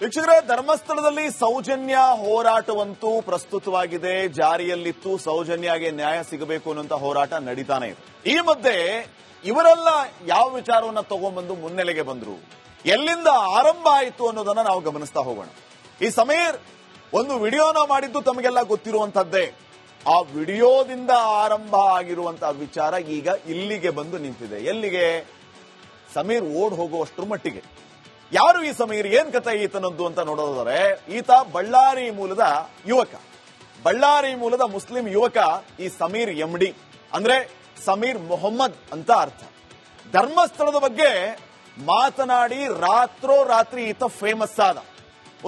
ವೀಕ್ಷಕರೇ, ಧರ್ಮಸ್ಥಳದಲ್ಲಿ ಸೌಜನ್ಯ ಹೋರಾಟವಂತೂ ಪ್ರಸ್ತುತವಾಗಿದೆ, ಜಾರಿಯಲ್ಲಿತ್ತು. ಸೌಜನ್ಯಗೆ ನ್ಯಾಯ ಸಿಗಬೇಕು ಅನ್ನುವಂತ ಹೋರಾಟ ನಡೀತಾನೆ ಇದೆ. ಈ ಮಧ್ಯೆ ಇವರೆಲ್ಲ ಯಾವ ವಿಚಾರವನ್ನ ತಗೊಂಡ್ಬಂದು ಮುನ್ನೆಲೆಗೆ ಬಂದ್ರು, ಎಲ್ಲಿಂದ ಆರಂಭ ಆಯಿತು ಅನ್ನೋದನ್ನ ನಾವು ಗಮನಿಸ್ತಾ ಹೋಗೋಣ. ಈ ಸಮೀರ್ ಒಂದು ವಿಡಿಯೋನ ಮಾಡಿದ್ದು ತಮಗೆಲ್ಲ ಗೊತ್ತಿರುವಂತದ್ದೇ. ಆ ವಿಡಿಯೋದಿಂದ ಆರಂಭ ಆಗಿರುವಂತಹ ವಿಚಾರ ಈಗ ಇಲ್ಲಿಗೆ ಬಂದು ನಿಂತಿದೆ. ಎಲ್ಲಿಗೆ? ಸಮೀರ್ ಓಡ್ ಹೋಗುವಷ್ಟರ ಮಟ್ಟಿಗೆ. ಯಾರು ಈ ಸಮೀರ್, ಏನ್ ಕಥೆ ಈತನದ್ದು ಅಂತ ನೋಡೋದಾದ್ರೆ, ಈತ ಬಳ್ಳಾರಿ ಮೂಲದ ಯುವಕ, ಬಳ್ಳಾರಿ ಮೂಲದ ಮುಸ್ಲಿಂ ಯುವಕ. ಈ ಸಮೀರ್ MD ಅಂದ್ರೆ ಸಮೀರ್ ಮೊಹಮ್ಮದ್ ಅಂತ ಅರ್ಥ. ಧರ್ಮಸ್ಥಳದ ಬಗ್ಗೆ ಮಾತನಾಡಿ ರಾತ್ರೋರಾತ್ರಿ ಈತ ಫೇಮಸ್ ಆದ.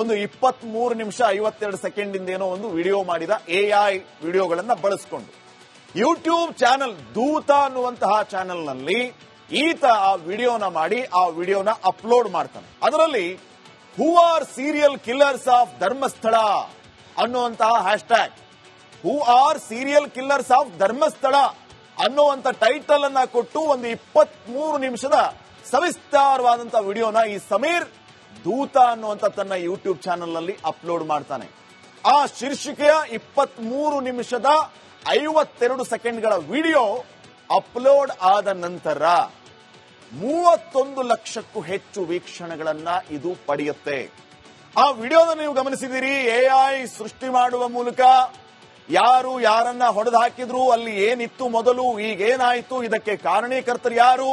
ಒಂದು 23 ನಿಮಿಷ 52 ಸೆಕೆಂಡ್ ಇಂದೇನೋ ಒಂದು ವಿಡಿಯೋ ಮಾಡಿದ, AI ವಿಡಿಯೋಗಳನ್ನ ಬಳಸಿಕೊಂಡು. ಯೂಟ್ಯೂಬ್ ಚಾನೆಲ್ ದೂತ ಅನ್ನುವಂತಹ ಚಾನೆಲ್ ನಲ್ಲಿ ಈತ ಆ ವಿಡಿಯೋನ ಮಾಡಿ ಆ ವಿಡಿಯೋನ ಅಪ್ಲೋಡ್ ಮಾಡ್ತಾನೆ. ಅದರಲ್ಲಿ who are serial killers of Dharmasthala ಅನ್ನುವಂತಹ hashtag, who are serial killers of Dharmasthala ಅನ್ನುವಂತ ಟೈಟಲ್ ಅನ್ನ ಕೊಟ್ಟು ಒಂದು 23 ನಿಮಿಷದ ಸವಿಸ್ತಾರವಾದಂತಹ ವಿಡಿಯೋನ ಈ ಸಮೀರ್ ದೂತ ಅನ್ನುವಂತ ತನ್ನ ಯೂಟ್ಯೂಬ್ ಚಾನೆಲ್ ನಲ್ಲಿ ಅಪ್ಲೋಡ್ ಮಾಡ್ತಾನೆ. ಆ ಶೀರ್ಷಿಕೆಯ 23 ನಿಮಿಷದ 52 ಸೆಕೆಂಡ್ಗಳ ವಿಡಿಯೋ ಅಪ್ಲೋಡ್ ಆದ ನಂತರ 31 ಲಕ್ಷಕ್ಕೂ ಹೆಚ್ಚು ವೀಕ್ಷಣೆಗಳನ್ನ ಇದು ಪಡೆಯುತ್ತೆ. ಆ ವಿಡಿಯೋನ ನೀವು ಗಮನಿಸಿದಿರಿ. AI ಸೃಷ್ಟಿ ಮಾಡುವ ಮೂಲಕ ಯಾರು ಯಾರನ್ನ ಹೊಡೆದು ಹಾಕಿದ್ರು, ಅಲ್ಲಿ ಏನಿತ್ತು ಮೊದಲು, ಈಗೇನಾಯ್ತು, ಇದಕ್ಕೆ ಕಾರಣೀಕರ್ತರು ಯಾರು,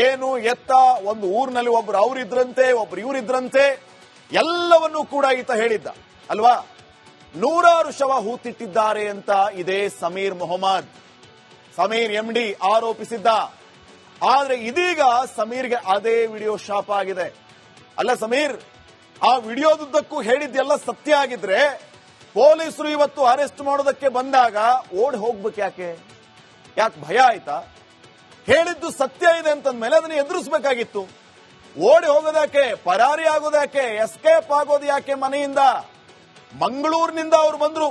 ಏನು ಎತ್ತ, ಒಂದು ಊರಿನಲ್ಲಿ ಒಬ್ರು ಅವರಿದ್ರಂತೆ, ಒಬ್ರು ಇವರಿದ್ರಂತೆ, ಎಲ್ಲವನ್ನೂ ಕೂಡ ಈತ ಹೇಳಿದ್ದ ಅಲ್ವಾ. 100 ಶವ ಹೂತಿಟ್ಟಿದ್ದಾರೆ ಅಂತ ಇದೇ ಸಮೀರ್ ಮೊಹಮ್ಮದ್, ಸಮೀರ್ MD ಆರೋಪಿಸಿದ್ದ. ಆದ್ರೆ ಇದೀಗ ಸಮೀರ್ಗೆ ಅದೇ ವಿಡಿಯೋ ಶಾಪ ಆಗಿದೆ. ಅಲ್ಲ ಸಮೀರ್, ಆ ವಿಡಿಯೋದುದ್ದಕ್ಕೂ ಹೇಳಿದ್ದೆಲ್ಲ ಸತ್ಯ ಆಗಿದ್ರೆ ಪೊಲೀಸರು ಇವತ್ತು ಅರೆಸ್ಟ್ ಮಾಡೋದಕ್ಕೆ ಬಂದಾಗ ಓಡಿ ಹೋಗ್ಬೇಕು ಯಾಕೆ? ಭಯ ಆಯ್ತಾ? ಹೇಳಿದ್ದು ಸತ್ಯ ಇದೆ ಅಂತಂದ್ಮೇಲೆ ಅದನ್ನ ಎದುರಿಸಬೇಕಾಗಿತ್ತು. ಓಡಿ ಹೋಗೋದ್ಯಾಕೆ, ಪರಾರಿ ಆಗೋದ್ಯಾಕೆ, ಎಸ್ಕೇಪ್ ಆಗೋದು ಯಾಕೆ ಮನೆಯಿಂದ? ಮಂಗಳೂರಿನಿಂದ ಅವ್ರು ಬಂದ್ರು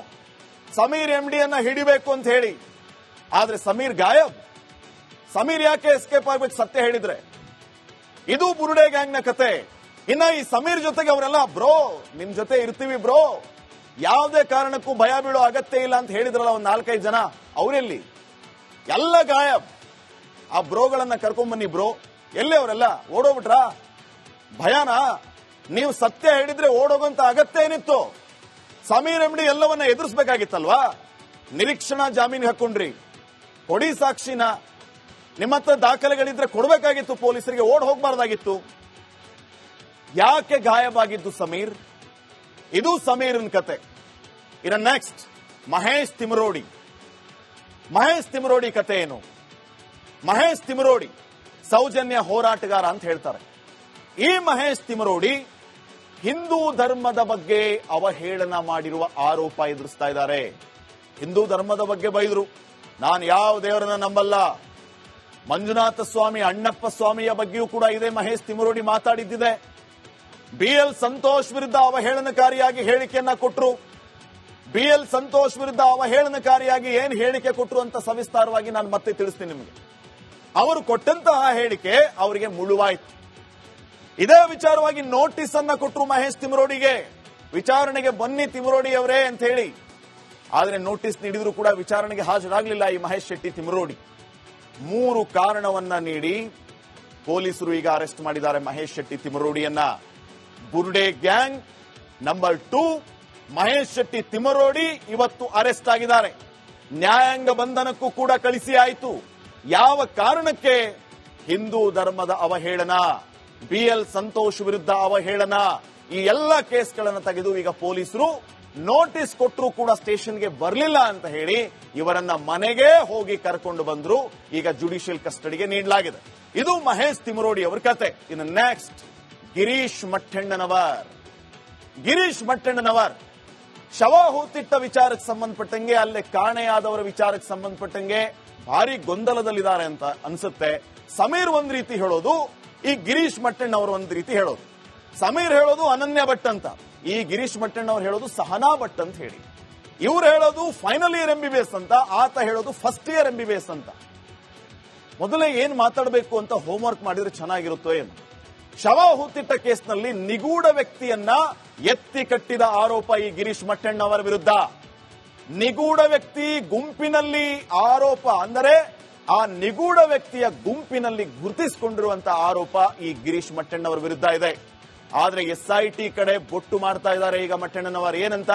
ಸಮೀರ್ MD ಅನ್ನ ಹಿಡಿಬೇಕು ಅಂತ ಹೇಳಿ. ಆದ್ರೆ ಸಮೀರ್ ಗಾಯಬ್. ಸಮೀರ್ ಯಾಕೆ ಎಸ್ಕೇಪ್ ಆಗ್ಬೇಕು ಸತ್ಯ ಹೇಳಿದ್ರೆ? ಇದು ಬುರುಡೆ ಗ್ಯಾಂಗ್ ನ ಕತೆ. ಇನ್ನ ಈ ಸಮೀರ್ ಜೊತೆಗೆ ಅವರೆಲ್ಲ ಬ್ರೋ ನಿಮ್ ಜೊತೆ ಇರ್ತೀವಿ ಬ್ರೋ, ಯಾವುದೇ ಕಾರಣಕ್ಕೂ ಭಯ ಬೀಳೋ ಅಗತ್ಯ ಇಲ್ಲ ಅಂತ ಹೇಳಿದ್ರಲ್ಲ ಒಂದ್ 4-5 ಜನ, ಅವರೆಲ್ಲಿ? ಎಲ್ಲ ಗಾಯಬ್. ಆ ಬ್ರೋಗಳನ್ನ ಕರ್ಕೊಂಡ್ಬನ್ನಿ ಬ್ರೋ. ಎಲ್ಲಿ ಅವರೆಲ್ಲ? ಓಡೋಗ್ಬಿಟ್ರ? ಭಯನಾ? ನೀವು ಸತ್ಯ ಹೇಳಿದ್ರೆ ಓಡೋಗಂತ ಅಗತ್ಯ ಏನಿತ್ತು? ಸಮೀರ್ MD ಎಲ್ಲವನ್ನ ಎದುರಿಸಬೇಕಾಗಿತ್ತಲ್ವಾ? ನಿರೀಕ್ಷಣಾ ಜಾಮೀನು ಹಾಕೊಂಡ್ರಿ, ಕೊಡಿ ಸಾಕ್ಷಿನ, ನಿಮ್ಮ ಹತ್ರ ದಾಖಲೆಗಳಿದ್ರೆ ಕೊಡಬೇಕಾಗಿತ್ತು ಪೊಲೀಸರಿಗೆ, ಓಡ್ ಹೋಗಬಾರ್ದಾಗಿತ್ತು. ಯಾಕೆ ಗಾಯಬಾಗಿದ್ದು ಸಮೀರ್? ಇದು ಸಮೀರನ್ ಕತೆ. ಇನ್ನು ನೆಕ್ಸ್ಟ್ ಮಹೇಶ್ ತಿಮರೋಡಿ. ಮಹೇಶ್ ತಿಮರೋಡಿ ಕತೆ ಏನು? ಮಹೇಶ್ ತಿಮರೋಡಿ ಸೌಜನ್ಯ ಹೋರಾಟಗಾರ ಅಂತ ಹೇಳ್ತಾರೆ. ಈ ಮಹೇಶ್ ತಿಮರೋಡಿ ಹಿಂದೂ ಧರ್ಮದ ಬಗ್ಗೆ ಅವಹೇಳನ ಮಾಡಿರುವ ಆರೋಪ ಎದುರಿಸ್ತಾ ಇದ್ದಾರೆ. ಹಿಂದೂ ಧರ್ಮದ ಬಗ್ಗೆ ಬೈದ್ರು. ನಾನು ಯಾವ ದೇವರನ್ನ ನಂಬಲ್ಲ, ಮಂಜುನಾಥ ಸ್ವಾಮಿ, ಅಣ್ಣಪ್ಪ ಸ್ವಾಮಿಯ ಬಗ್ಗೆಯೂ ಕೂಡ ಇದೇ ಮಹೇಶ್ ತಿಮರೋಡಿ ಮಾತಾಡಿದ್ದಿದೆ. BL ಸಂತೋಷ್ ವಿರುದ್ಧ ಅವಹೇಳನಕಾರಿಯಾಗಿ ಹೇಳಿಕೆಯನ್ನ ಕೊಟ್ಟರು. BL ಸಂತೋಷ್ ವಿರುದ್ಧ ಅವಹೇಳನಕಾರಿಯಾಗಿ ಏನ್ ಹೇಳಿಕೆ ಕೊಟ್ಟರು ಅಂತ ಸವಿಸ್ತಾರವಾಗಿ ನಾನು ಮತ್ತೆ ತಿಳಿಸ್ತೀನಿ ನಿಮಗೆ. ಅವರು ಕೊಟ್ಟಂತಹ ಹೇಳಿಕೆ ಅವರಿಗೆ ಮುಳುವಾಯಿತು. ಇದೇ ವಿಚಾರವಾಗಿ ನೋಟಿಸ್ ಅನ್ನ ಕೊಟ್ಟರು ಮಹೇಶ್ ತಿಮರೋಡಿಗೆ, ವಿಚಾರಣೆಗೆ ಬನ್ನಿ ತಿಮರೋಡಿ ಅವರೇ ಅಂತ ಹೇಳಿ. ಆದ್ರೆ ನೋಟಿಸ್ ನೀಡಿದ್ರು ಕೂಡ ವಿಚಾರಣೆಗೆ ಹಾಜರಾಗಲಿಲ್ಲ ಈ ಮಹೇಶ್ ಶೆಟ್ಟಿ ತಿಮರೋಡಿ. 3 ಕಾರಣವನ್ನ ನೀಡಿ ಪೊಲೀಸರು ಈಗ ಅರೆಸ್ಟ್ ಮಾಡಿದ್ದಾರೆ ಮಹೇಶ್ ಶೆಟ್ಟಿ ತಿಮರೋಡಿಯನ್ನ. ಬುರ್ಡೆ ಗ್ಯಾಂಗ್ ನಂಬರ್ 2 ಮಹೇಶ್ ಶೆಟ್ಟಿ ತಿಮರೋಡಿ ಇವತ್ತು ಅರೆಸ್ಟ್ ಆಗಿದ್ದಾರೆ. ನ್ಯಾಯಾಂಗ ಬಂಧನಕ್ಕೂ ಕೂಡ ಕಳಿಸಿ ಆಯಿತು. ಯಾವ ಕಾರಣಕ್ಕೆ? ಹಿಂದೂ ಧರ್ಮದ ಅವಹೇಳನ, BL ಸಂತೋಷ್ ವಿರುದ್ಧ ಅವಹೇಳನ, ಈ ಎಲ್ಲ ಕೇಸ್ಗಳನ್ನು ತೆಗೆದು ಈಗ ಪೊಲೀಸರು ನೋಟಿಸ್ ಕೊಟ್ಟರು ಕೂಡ ಸ್ಟೇಷನ್ಗೆ ಬರಲಿಲ್ಲ ಅಂತ ಹೇಳಿ ಇವರನ್ನ ಮನೆಗೆ ಹೋಗಿ ಕರ್ಕೊಂಡು ಬಂದ್ರು. ಈಗ ಜುಡಿಷಿಯಲ್ ಕಸ್ಟಡಿಗೆ ನೀಡಲಾಗಿದೆ. ಇದು ಮಹೇಶ್ ತಿಮರೋಡಿ ಅವರ ಕತೆ. ಇನ್ನು ನೆಕ್ಸ್ಟ್ ಗಿರೀಶ್ ಮಟ್ಟಣ್ಣನವರ್. ಗಿರೀಶ್ ಮಟ್ಟಣ್ಣನವರ್ ಶವ ಹೂತಿಟ್ಟ ವಿಚಾರಕ್ಕೆ ಸಂಬಂಧಪಟ್ಟಂಗೆ, ಅಲ್ಲೇ ಕಾಣೆಯಾದವರ ವಿಚಾರಕ್ಕೆ ಸಂಬಂಧಪಟ್ಟಂಗೆ ಭಾರಿ ಗೊಂದಲದಲ್ಲಿದ್ದಾರೆ ಅಂತ ಅನ್ಸುತ್ತೆ. ಸಮೀರ್ ಒಂದ್ ರೀತಿ ಹೇಳೋದು, ಈ ಗಿರೀಶ್ ಮಟ್ಟಣ್ಣವರು ಒಂದ್ ರೀತಿ ಹೇಳೋದು. ಸಮೀರ್ ಹೇಳೋದು ಅನನ್ಯ ಭಟ್ ಅಂತ, ಈ ಗಿರೀಶ್ ಮಟ್ಟಣ್ಣವ್ರು ಹೇಳೋದು ಸಹನಾ ಭಟ್ ಅಂತ ಹೇಳಿ. ಇವ್ರು ಹೇಳೋದು ಫೈನಲ್ ಇಯರ್ MBBS ಅಂತ, ಆತ ಹೇಳೋದು ಫಸ್ಟ್ ಇಯರ್ MBBS ಅಂತ. ಮೊದಲೇ ಏನ್ ಮಾತಾಡಬೇಕು ಅಂತ ಹೋಮ್ವರ್ಕ್ ಮಾಡಿದ್ರೆ ಚೆನ್ನಾಗಿರುತ್ತೋ ಏನು. ಶವ ಹೂತಿಟ್ಟ ಕೇಸ್ನಲ್ಲಿ ನಿಗೂಢ ವ್ಯಕ್ತಿಯನ್ನ ಎತ್ತಿ ಕಟ್ಟಿದ ಆರೋಪ ಈ ಗಿರೀಶ್ ಮಟ್ಟಣ್ಣವರ ವಿರುದ್ಧ. ನಿಗೂಢ ವ್ಯಕ್ತಿ ಗುಂಪಿನಲ್ಲಿ ಆರೋಪ ಅಂದರೆ ಆ ನಿಗೂಢ ವ್ಯಕ್ತಿಯ ಗುಂಪಿನಲ್ಲಿ ಗುರುತಿಸಿಕೊಂಡಿರುವಂತಹ ಆರೋಪ ಈ ಗಿರೀಶ್ ಮಟ್ಟಣ್ಣವರ ವಿರುದ್ಧ ಇದೆ. ಆದ್ರೆ ಎಸ್ಐಟಿ ಕಡೆ ಬೊಟ್ಟು ಮಾಡ್ತಾ ಇದ್ದಾರೆ ಈಗ ಮಟ್ಟಣ್ಣನವರು. ಏನಂತ?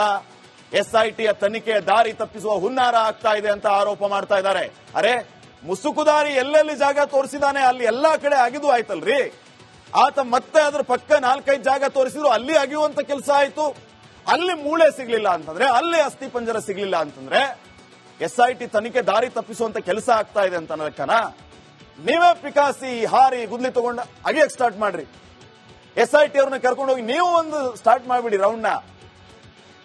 ಎಸ್ಐಟಿಯ ತನಿಖೆಯ ದಾರಿ ತಪ್ಪಿಸುವ ಹುನ್ನಾರ ಆಗ್ತಾ ಇದೆ ಅಂತ ಆರೋಪ ಮಾಡ್ತಾ ಇದ್ದಾರೆ. ಅರೆ, ಮುಸುಕುದಾರಿ ಎಲ್ಲೆಲ್ಲಿ ಜಾಗ ತೋರಿಸಿದಾನೆ ಅಲ್ಲಿ ಎಲ್ಲಾ ಕಡೆ ಅಗಿದು ಆಯ್ತಲ್ರಿ. ಆತ ಮತ್ತೆ ಅದ್ರ ಪಕ್ಕ 4-5 ಜಾಗ ತೋರಿಸಿದ್ರು ಅಲ್ಲಿ ಅಗಿಯುವಂತ ಕೆಲಸ ಆಯ್ತು. ಅಲ್ಲಿ ಮೂಳೆ ಸಿಗ್ಲಿಲ್ಲ ಅಂತಂದ್ರೆ, ಅಲ್ಲಿ ಅಸ್ಥಿ ಪಂಜರ ಸಿಗ್ಲಿಲ್ಲ ಅಂತಂದ್ರೆ ಎಸ್ಐಟಿ ತನಿಖೆ ದಾರಿ ತಪ್ಪಿಸುವಂತ ಕೆಲಸ ಆಗ್ತಾ ಇದೆ ಅಂತ ಅನ್ನೋದಕ್ಕನ ನೀವೇ ಪಿಕಾಸಿ ಹಾರಿ ಗುದ್ಲಿ ತಗೊಂಡು ಅಗಿಯಕ್ ಸ್ಟಾರ್ಟ್ ಮಾಡ್ರಿ. ಎಸ್ಐಟಿ ಅವ್ರನ್ನ ಕರ್ಕೊಂಡು ಹೋಗಿ ನೀವು ಒಂದು ಸ್ಟಾರ್ಟ್ ಮಾಡ್ಬಿಡಿ ರೌಂಡ್ ನ.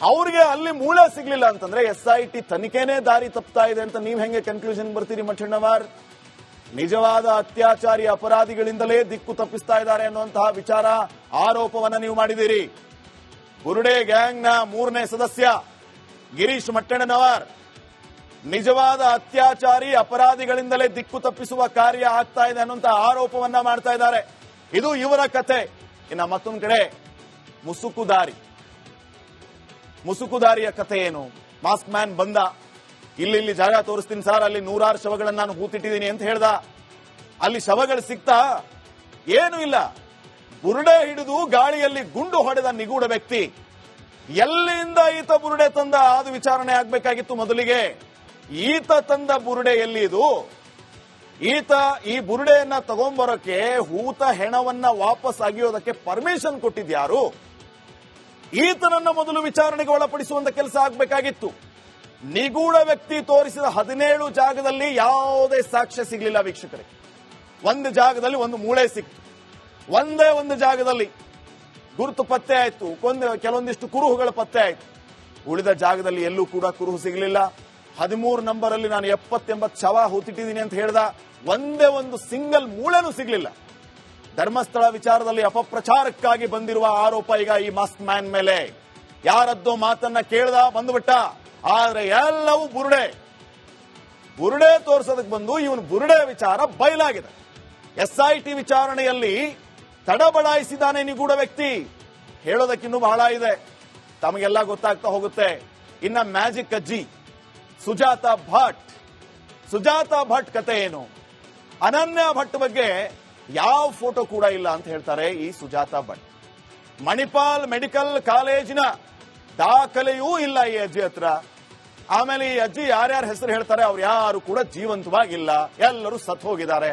ಅವ್ರಿಗೆ ಅಲ್ಲಿ ಮೂಳೆ ಸಿಗ್ಲಿಲ್ಲ ಅಂತಂದ್ರೆ ಎಸ್ಐಟಿ ತನಿಖೆನೇ ದಾರಿ ತಪ್ತಾ ಇದೆ ಅಂತ ನೀವ್ ಹೆಂಗೆ ಕನ್ಕ್ಲೂಷನ್ ಬರ್ತೀರಿ ಮಟ್ಟಣ್ಣವರ್? ನಿಜವಾದ ಅತ್ಯಾಚಾರಿ ಅಪರಾಧಿಗಳಿಂದಲೇ ದಿಕ್ಕು ತಪ್ಪಿಸ್ತಾ ಇದ್ದಾರೆ ಅನ್ನುವಂತಹ ವಿಚಾರ ಆರೋಪವನ್ನ ನೀವು ಮಾಡಿದ್ದೀರಿ. ಬುರುಡೆ ಗ್ಯಾಂಗ್ ನ 3ನೇ ಸದಸ್ಯ ಗಿರೀಶ್ ಮಟ್ಟಣ್ಣನವರ್ ನಿಜವಾದ ಅತ್ಯಾಚಾರಿ ಅಪರಾಧಿಗಳಿಂದಲೇ ದಿಕ್ಕು ತಪ್ಪಿಸುವ ಕಾರ್ಯ ಆಗ್ತಾ ಇದೆ ಅನ್ನುವಂತಹ ಆರೋಪವನ್ನ ಮಾಡ್ತಾ ಇದ್ದಾರೆ. ಇದು ಇವರ ಕತೆ. ಇನ್ನ ಮತ್ತೊಂದು ಕಡೆ ಮುಸುಕುದಾರಿಯ ಕತೆ ಏನು? ಮಾಸ್ಕ್ ಮ್ಯಾನ್ ಬಂದ, ಇಲ್ಲಿ ಜಾಗ ತೋರಿಸ್ತೀನಿ ಸರ್, ಅಲ್ಲಿ 100 ಶವಗಳನ್ನ ನಾನು ಹೂತಿಟ್ಟಿದ್ದೀನಿ ಅಂತ ಹೇಳ್ದ. ಅಲ್ಲಿ ಶವಗಳು ಸಿಗ್ತಾ? ಏನು ಇಲ್ಲ. ಬುರುಡೆ ಹಿಡಿದು ಗಾಳಿಯಲ್ಲಿ ಗುಂಡು ಹೊಡೆದ ನಿಗೂಢ ವ್ಯಕ್ತಿ ಎಲ್ಲಿಂದ ಈತ ಬುರುಡೆ ತಂದ ಅದು ವಿಚಾರಣೆ ಆಗ್ಬೇಕಾಗಿತ್ತು ಮೊದಲಿಗೆ. ಈತ ತಂದ ಬುರುಡೆ ಎಲ್ಲಿ ಇದು? ಈತ ಈ ಬುರುಡೆಯನ್ನ ತಗೊಂಡ್ಬರೋಕೆ ಹೂತ ಹೆಣವನ್ನ ವಾಪಸ್ ಅಗಿಯೋದಕ್ಕೆ ಪರ್ಮಿಷನ್ ಕೊಟ್ಟಿದ್ಯಾರು? ಈತನನ್ನ ಮೊದಲು ವಿಚಾರಣೆಗೆ ಒಳಪಡಿಸುವಂತ ಕೆಲಸ ಆಗ್ಬೇಕಾಗಿತ್ತು. ನಿಗೂಢ ವ್ಯಕ್ತಿ ತೋರಿಸಿದ 17 ಜಾಗದಲ್ಲಿ ಯಾವುದೇ ಸಾಕ್ಷ್ಯ ಸಿಗಲಿಲ್ಲ ವೀಕ್ಷಕರೇ. ಒಂದು ಜಾಗದಲ್ಲಿ ಒಂದು ಮೂಳೆ ಸಿಕ್ತು, ಒಂದೇ ಒಂದು ಜಾಗದಲ್ಲಿ ಗುರುತು ಪತ್ತೆ ಆಯ್ತು, ಕೆಲವೊಂದಿಷ್ಟು ಕುರುಹುಗಳ ಪತ್ತೆ ಆಯ್ತು. ಉಳಿದ ಜಾಗದಲ್ಲಿ ಎಲ್ಲೂ ಕೂಡ ಕುರುಹು ಸಿಗಲಿಲ್ಲ. 13 ನಂಬರ್ ಅಲ್ಲಿ ನಾನು 70-80 ಶವ ಹೂತಿಟ್ಟಿದ್ದೀನಿ ಅಂತ ಹೇಳ್ದ, ಒಂದೇ ಒಂದು ಸಿಂಗಲ್ ಮೂಳೆನೂ ಸಿಗಲಿಲ್ಲ. ಧರ್ಮಸ್ಥಳ ವಿಚಾರದಲ್ಲಿ ಅಪಪ್ರಚಾರಕ್ಕಾಗಿ ಬಂದಿರುವ ಆರೋಪ ಈಗ ಈ ಮಾಸ್ಕ್ ಮ್ಯಾನ್ ಮೇಲೆ. ಯಾರದ್ದೋ ಮಾತನ್ನ ಕೇಳ್ದ, ಬಂದ್ಬಿಟ್ಟ. ಆದ್ರೆ ಎಲ್ಲವೂ ಬುರುಡೆ ತೋರಿಸೋದಕ್ಕೆ ಬಂದು ಇವನು ಬುರುಡೆ ವಿಚಾರ ಬಯಲಾಗಿದೆ. ಎಸ್ಐಟಿ ವಿಚಾರಣೆಯಲ್ಲಿ ತಡಬಡಾಯಿಸಿದಾನೆ ನಿಗೂಢ ವ್ಯಕ್ತಿ. ಹೇಳೋದಕ್ಕಿನ್ನೂ ಬಹಳ ಇದೆ, ತಮಗೆಲ್ಲ ಗೊತ್ತಾಗ್ತಾ ಹೋಗುತ್ತೆ. ಇನ್ನ ಮ್ಯಾಜಿಕ್ ಅಜ್ಜಿ ಸುಜಾತಾ ಭಟ್ ಕತೆ ಏನು? ಅನನ್ಯ ಭಟ್ ಬಗ್ಗೆ ಯಾವ ಫೋಟೋ ಕೂಡ ಇಲ್ಲ ಅಂತ ಹೇಳ್ತಾರೆ ಈ ಸುಜಾತಾ ಭಟ್. ಮಣಿಪಾಲ್ ಮೆಡಿಕಲ್ ಕಾಲೇಜಿನ ದಾಖಲೆಯೂ ಇಲ್ಲ ಈ ಅಜ್ಜಿ ಹತ್ರ. ಆಮೇಲೆ ಈ ಅಜ್ಜಿ ಯಾರ್ಯಾರ ಹೆಸರು ಹೇಳ್ತಾರೆ ಅವ್ರು ಯಾರು ಕೂಡ ಜೀವಂತವಾಗಿಲ್ಲ, ಎಲ್ಲರೂ ಸತ್ತು ಹೋಗಿದ್ದಾರೆ.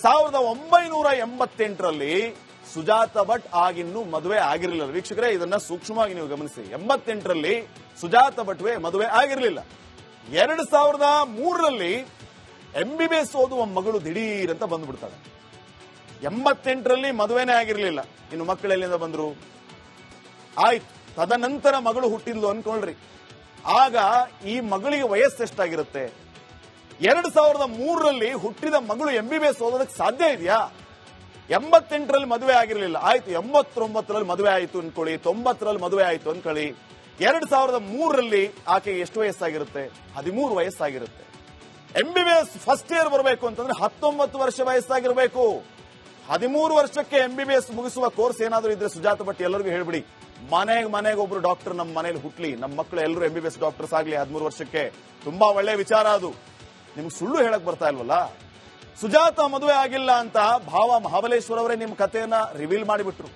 1988ರಲ್ಲಿ ಸುಜಾತಾ ಭಟ್ ಆಗಿನ್ನೂ ಮದುವೆ ಆಗಿರಲಿಲ್ಲ. ವೀಕ್ಷಕರೇ, ಇದನ್ನ ಸೂಕ್ಷ್ಮವಾಗಿ ನೀವು ಗಮನಿಸಿ. 88ರಲ್ಲಿ ಸುಜಾತಾ ಭಟ್ವೆ ಮದುವೆ ಆಗಿರಲಿಲ್ಲ. 2003ರಲ್ಲಿ MBBS ಓದುವ ಮಗಳು ದಿಢೀರ್ ಅಂತ ಬಂದ್ಬಿಡ್ತಾಳೆ. 88ರಲ್ಲಿ ಮದುವೆನೇ ಆಗಿರಲಿಲ್ಲ, ಇನ್ನು ಮಕ್ಕಳೆಲ್ಲಿಂದ ಬಂದ್ರು? ಆಯ್ತು, ತದನಂತರ ಮಗಳು ಹುಟ್ಟಿದ್ಲು ಅನ್ಕೊಳ್ರಿ. ಆಗ ಈ ಮಗಳಿಗೆ ವಯಸ್ಸೆಷ್ಟಾಗಿರುತ್ತೆ? 2003ರಲ್ಲಿ ಹುಟ್ಟಿದ ಮಗಳು MBBS ಓದೋದಕ್ಕೆ ಸಾಧ್ಯ ಇದೆಯಾ? 88ರಲ್ಲಿ ಮದುವೆ ಆಗಿರಲಿಲ್ಲ, ಆಯ್ತು 89ರಲ್ಲಿ ಮದುವೆ ಆಯ್ತು ಅನ್ಕೊಳ್ಳಿ, 90ರಲ್ಲಿ ಮದುವೆ ಆಯ್ತು ಅನ್ಕೊಳ್ಳಿ. 2003ರಲ್ಲಿ ಆಕೆಗೆ ಎಷ್ಟು ವಯಸ್ಸಾಗಿರುತ್ತೆ? 13 ವಯಸ್ಸಾಗಿರುತ್ತೆ. MBBS ಫಸ್ಟ್ ಇಯರ್ ಬರಬೇಕು ಅಂತಂದ್ರೆ 19 ವರ್ಷ ವಯಸ್ಸಾಗಿರಬೇಕು. 13 ವರ್ಷಕ್ಕೆ MBBS ಮುಗಿಸುವ ಕೋರ್ಸ್ ಏನಾದರೂ ಇದ್ರೆ ಸುಜಾತಾ ಭಟ್ ಎಲ್ಲರಿಗೂ ಹೇಳ್ಬಿಡಿ, ಮನೆಗೆ ಒಬ್ರು ಡಾಕ್ಟರ್ ನಮ್ಮ ಮನೇಲಿ ಹುಟ್ಲಿ, ನಮ್ಮ ಮಕ್ಕಳು ಎಲ್ಲರೂ MBBS ಡಾಕ್ಟರ್ಸ್ ಆಗ್ಲಿ 13 ವರ್ಷಕ್ಕೆ. ತುಂಬಾ ಒಳ್ಳೆ ವಿಚಾರ ಅದು. ನಿಮ್ಗೆ ಸುಳ್ಳು ಹೇಳಕ್ ಬರ್ತಾ ಇಲ್ವಲ್ಲ? ಸುಜಾತಾ ಮದುವೆ ಆಗಿಲ್ಲ ಅಂತ ಭಾವ ಮಹಾಬಲೇಶ್ವರ ಅವರೇ ನಿಮ್ಮ ಕಥೆಯನ್ನ ರಿವೀಲ್ ಮಾಡಿಬಿಟ್ರು.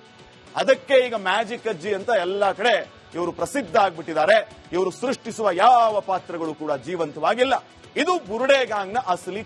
ಅದಕ್ಕೆ ಈಗ ಮ್ಯಾಜಿಕ್ ಅಜ್ಜಿ ಅಂತ ಎಲ್ಲಾ ಕಡೆ ಇವರು ಪ್ರಸಿದ್ಧ ಆಗ್ಬಿಟ್ಟಿದ್ದಾರೆ. ಇವರು ಸೃಷ್ಟಿಸುವ ಯಾವ ಪಾತ್ರಗಳು ಕೂಡ ಜೀವಂತವಾಗಿಲ್ಲ. ಇದು ಬುರುಡೆ ಗ್ಯಾಂಗ್ನ ಅಸಲಿ